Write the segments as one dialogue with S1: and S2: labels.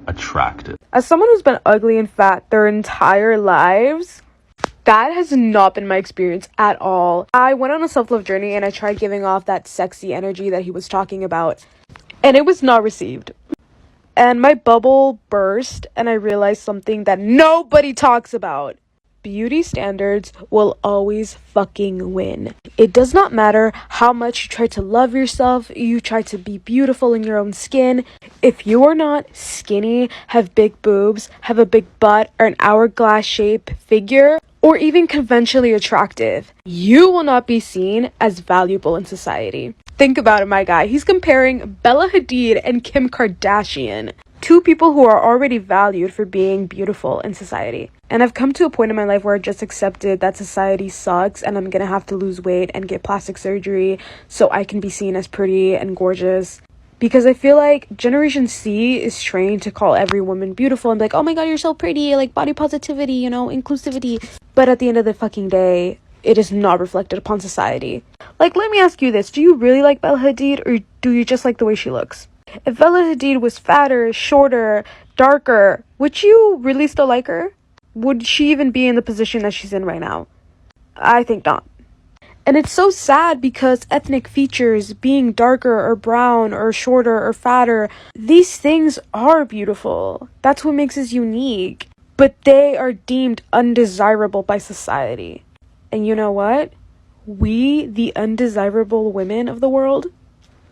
S1: attractive.
S2: As someone who's been ugly and fat their entire lives, that has not been my experience at all. I went on a self-love journey and I tried giving off that sexy energy that he was talking about, and it was not received. And my bubble burst and I realized something that nobody talks about. Beauty standards will always fucking win. It does not matter how much you try to love yourself, you try to be beautiful in your own skin. If you are not skinny, have big boobs, have a big butt, or an hourglass shape figure, or even conventionally attractive, you will not be seen as valuable in society. Think about it, my guy. He's comparing Bella Hadid and Kim Kardashian, two people who are already valued for being beautiful in society. And I've come to a point in my life where I just accepted that society sucks and I'm gonna have to lose weight and get plastic surgery so I can be seen as pretty and gorgeous. Because I feel like Generation C is trained to call every woman beautiful and be like, oh my god, you're so pretty, like body positivity, you know, inclusivity. But at the end of the fucking day, it is not reflected upon society. Like, let me ask you this. Do you really like Bella Hadid, or do you just like the way she looks? If Bella Hadid was fatter, shorter, darker, would you really still like her? Would she even be in the position that she's in right now? I think not. And it's so sad because ethnic features, being darker or brown or shorter or fatter, these things are beautiful. That's what makes us unique. But they are deemed undesirable by society. And you know what? We, the undesirable women of the world,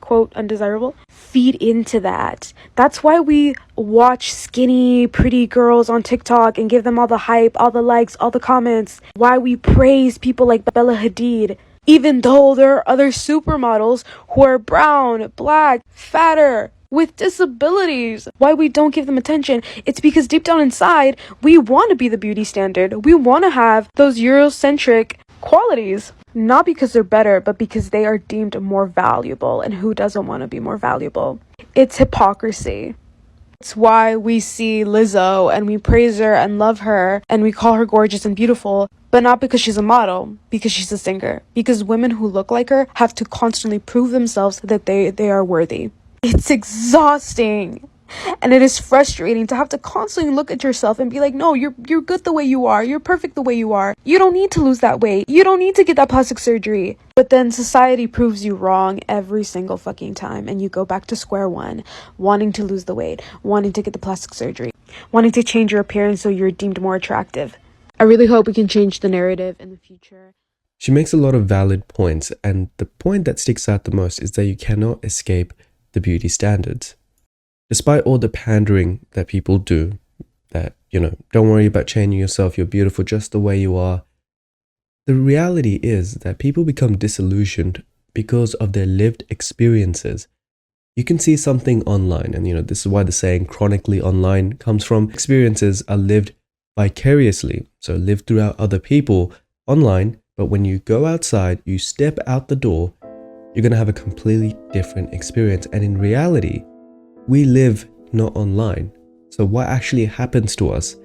S2: quote, undesirable, feed into that. That's why we watch skinny, pretty girls on TikTok and give them all the hype, all the likes, all the comments. Why we praise people like Bella Hadid, even though there are other supermodels who are brown, black, fatter, with disabilities. Why we don't give them attention? It's because deep down inside, we want to be the beauty standard. We want to have those Eurocentric qualities. Not because they're better, but because they are deemed more valuable. And who doesn't want to be more valuable? It's hypocrisy. It's why we see Lizzo and we praise her and love her and we call her gorgeous and beautiful, but not because she's a model, because she's a singer. Because women who look like her have to constantly prove themselves that they are worthy. It's exhausting. And it is frustrating to have to constantly look at yourself and be like, no, you're good the way you are. You're perfect the way you are. You don't need to lose that weight. You don't need to get that plastic surgery. But then society proves you wrong every single fucking time. And you go back to square one, wanting to lose the weight, wanting to get the plastic surgery, wanting to change your appearance so you're deemed more attractive. I really hope we can change the narrative in the future.
S3: She makes a lot of valid points. And the point that sticks out the most is that you cannot escape the beauty standards. Despite all the pandering that people do, that, don't worry about changing yourself, you're beautiful just the way you are. The reality is that people become disillusioned because of their lived experiences. You can see something online, and this is why the saying chronically online comes from. Experiences are lived vicariously, so lived throughout other people online, but when you go outside, you step out the door, you're going to have a completely different experience. And in reality, we live not online. So what actually happens to us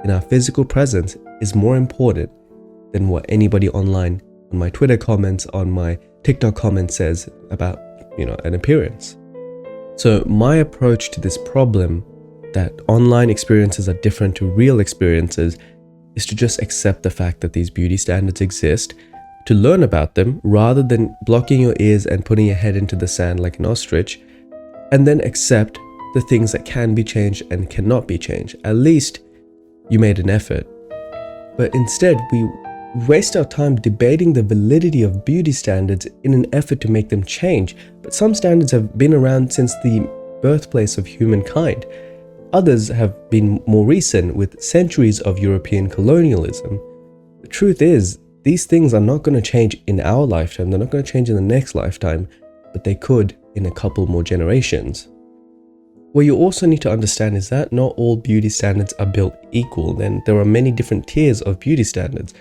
S3: in our physical presence is more important than what anybody online on my Twitter comments, on my TikTok comments says about, an appearance. So my approach to this problem that online experiences are different to real experiences is to just accept the fact that these beauty standards exist, to learn about them rather than blocking your ears and putting your head into the sand like an ostrich, and then accept the things that can be changed and cannot be changed. At least you made an effort. But instead, we waste our time debating the validity of beauty standards in an effort to make them change. But some standards have been around since the birthplace of humankind. Others have been more recent, with centuries of European colonialism. The truth is, these things are not going to change in our lifetime. They're not going to change in the next lifetime, but they could in a couple more generations. What you also need to understand is that not all beauty standards are built equal. Then there are many different tiers of beauty standards.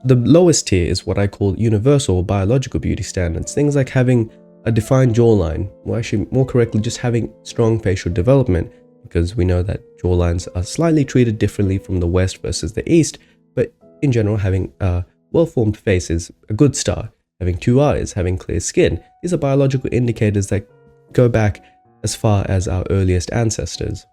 S3: The lowest tier is what I call universal or biological beauty standards. Things like having a defined jawline, or actually more correctly, just having strong facial development, because we know that jawlines are slightly treated differently from the West versus the East, but in general, having a well-formed face is a good start. Having two eyes, having clear skin, these are biological indicators that go back as far as our earliest ancestors.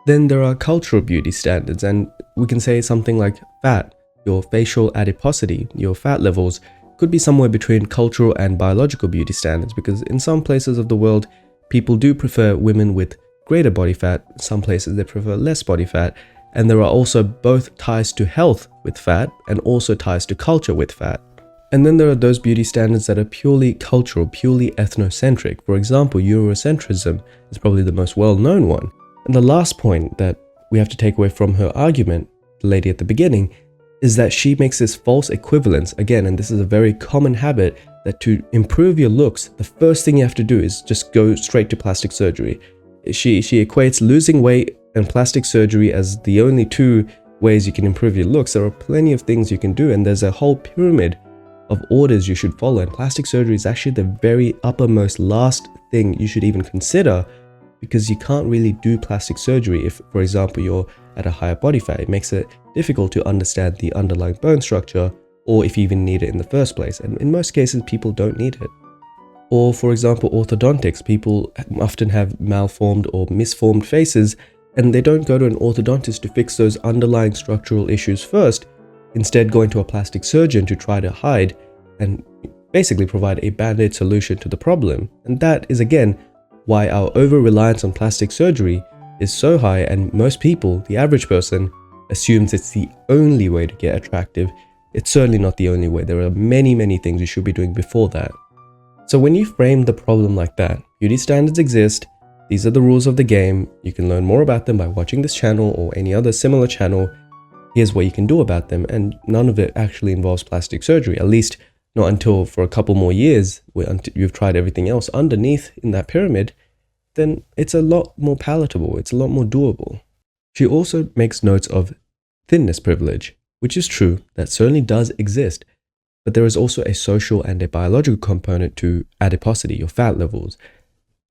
S3: Then there are cultural beauty standards, and we can say something like fat, your facial adiposity, your fat levels, could be somewhere between cultural and biological beauty standards, because in some places of the world, people do prefer women with greater body fat, some places they prefer less body fat, and there are also both ties to health with fat and also ties to culture with fat. And then there are those beauty standards that are purely cultural, purely ethnocentric. For example, Eurocentrism is probably the most well-known one. And the last point that we have to take away from her argument, the lady at the beginning, is that she makes this false equivalence again, and this is a very common habit, that to improve your looks, the first thing you have to do is just go straight to plastic surgery. She equates losing weight and plastic surgery as the only two ways you can improve your looks. There are plenty of things you can do, and there's a whole pyramid of orders you should follow, and plastic surgery is actually the very uppermost last thing you should even consider, because you can't really do plastic surgery if, for example, you're at a higher body fat. It makes it difficult to understand the underlying bone structure, or if you even need it in the first place, and in most cases people don't need it. Or for example, orthodontics. People often have malformed or misformed faces, and they don't go to an orthodontist to fix those underlying structural issues first, instead going to a plastic surgeon to try to hide and basically provide a band-aid solution to the problem. And that is again why our over-reliance on plastic surgery is so high, and most people, the average person, assumes it's the only way to get attractive. It's certainly not the only way. There are many things you should be doing before that. So when you frame the problem like that, beauty standards exist, these are the rules of the game, you can learn more about them by watching this channel or any other similar channel. Here's what you can do about them, and none of it actually involves plastic surgery, at least not until for a couple more years, until you've tried everything else underneath in that pyramid, then it's a lot more palatable, it's a lot more doable. She also makes notes of thinness privilege, which is true, that certainly does exist, but there is also a social and a biological component to adiposity, your fat levels.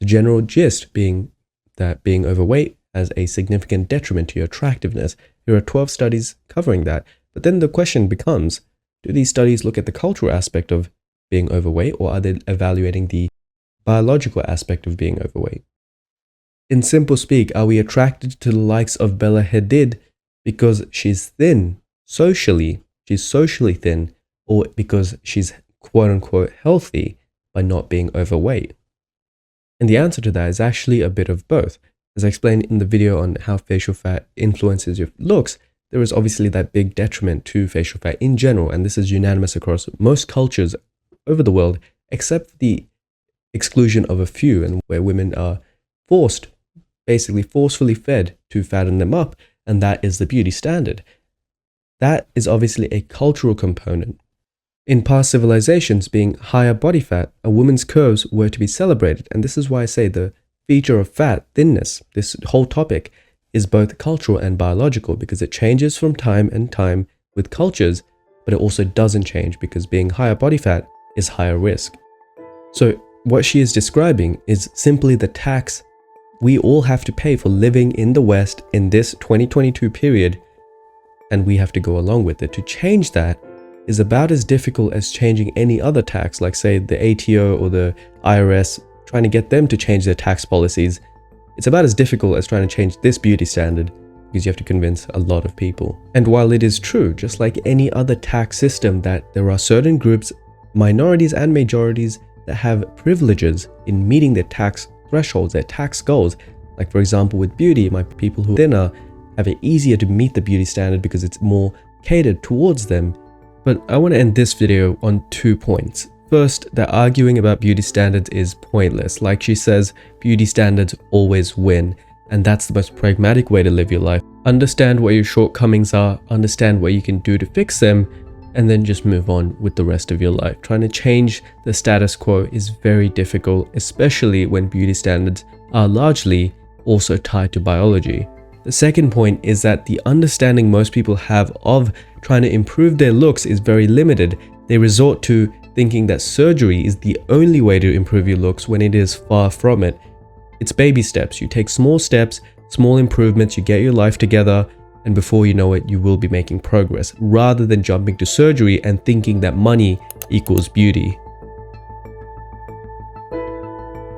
S3: The general gist being that being overweight has a significant detriment to your attractiveness. There are 12 studies covering that, but then the question becomes, do these studies look at the cultural aspect of being overweight, or are they evaluating the biological aspect of being overweight? In simple speak, are we attracted to the likes of Bella Hadid because she's thin, she's socially thin, or because she's quote-unquote healthy by not being overweight? And the answer to that is actually a bit of both. As I explained in the video on how facial fat influences your looks, there is obviously that big detriment to facial fat in general, and this is unanimous across most cultures over the world, except for the exclusion of a few, and where women are basically forcefully fed to fatten them up, and that is the beauty standard. That is obviously a cultural component. In past civilizations, being higher body fat, a woman's curves were to be celebrated, and this is why I say the feature of fat, thinness, this whole topic is both cultural and biological, because it changes from time and time with cultures, but it also doesn't change because being higher body fat is higher risk. So what she is describing is simply the tax we all have to pay for living in the West in this 2022 period, and we have to go along with it. To change that is about as difficult as changing any other tax, like say the ATO or the IRS, trying to get them to change their tax policies. It's about as difficult as trying to change this beauty standard, because you have to convince a lot of people. And while it is true, just like any other tax system, that there are certain groups, minorities and majorities, that have privileges in meeting their tax thresholds, their tax goals. Like for example with beauty, people who are thinner have it easier to meet the beauty standard because it's more catered towards them. But I want to end this video on 2 points. First, that arguing about beauty standards is pointless. Like she says, beauty standards always win, and that's the most pragmatic way to live your life. Understand what your shortcomings are, understand what you can do to fix them, and then just move on with the rest of your life. Trying to change the status quo is very difficult, especially when beauty standards are largely also tied to biology. The second point is that the understanding most people have of trying to improve their looks is very limited. They resort to thinking that surgery is the only way to improve your looks, when it is far from it. It's baby steps. You take small steps, small improvements, you get your life together, and before you know it, you will be making progress, rather than jumping to surgery and thinking that money equals beauty.